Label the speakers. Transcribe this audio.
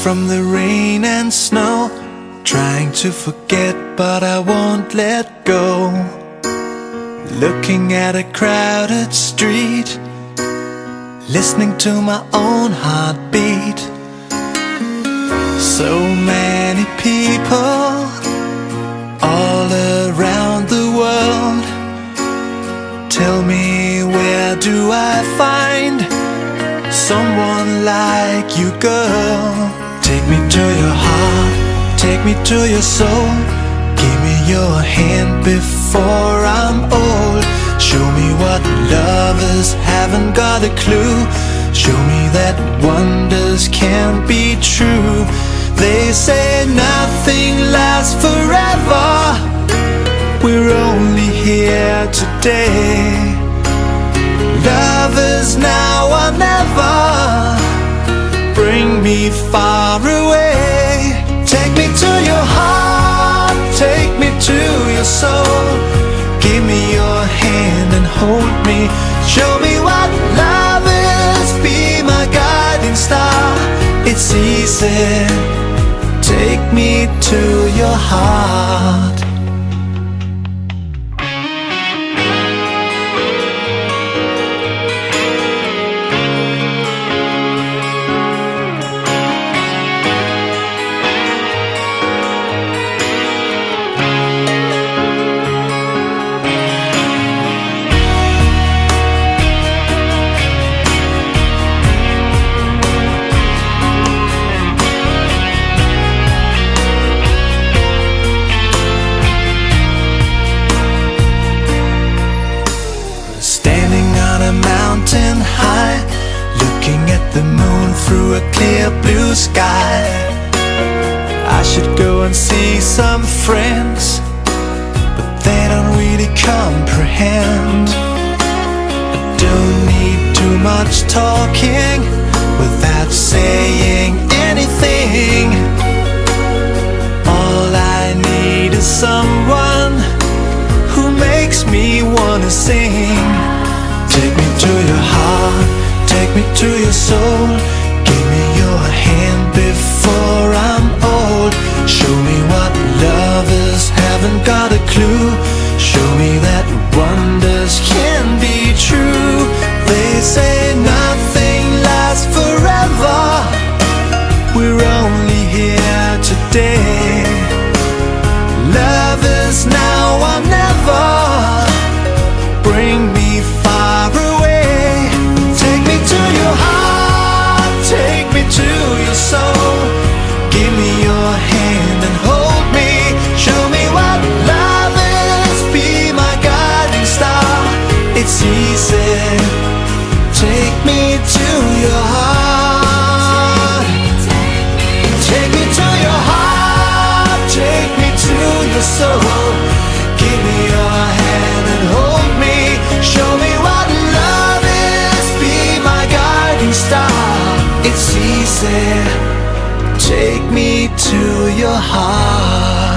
Speaker 1: from the rain and snow, trying to forget but I won't let go. Looking at a crowded street, listening to my own heartbeat. So many people all around the world. Tell me, where do I find someone like you, girl? Take me to your heart, take me to your soul. Give me your hand before I'm old. Show me what lovers haven't got a clue. Show me that wonders can't be true. They say nothing lasts forever. We're only here today. Love is now or never. Bring me far away. Take me to your heart, take me to your soul. Give me your hand and hold me. Show me what love is, be my guiding star. It's easy, take me to your heart. Mountain high, looking at the moon through a clear blue sky. I should go and see some friends, but they don't really comprehend. I don't need too much talking without saying anything. All I need is someone who makes me wanna sing. Take me to your heart, take me to your soul. Give me your hand before I'm old. Show me what lovers haven't got a clue. Show me that wonders can be true. They say nothing lasts forever. We're only here today. Love is now or never. Bring me far away. Take me to your heart, take me to your soul. Give me your hand and hold me. Show me what love is, be my guiding star. It's easy, take me to your heart. Take me to your heart, take me to your soul. Give me your hand and hold me. Show me what love is, be my guiding star. It's easy, take me to your heart.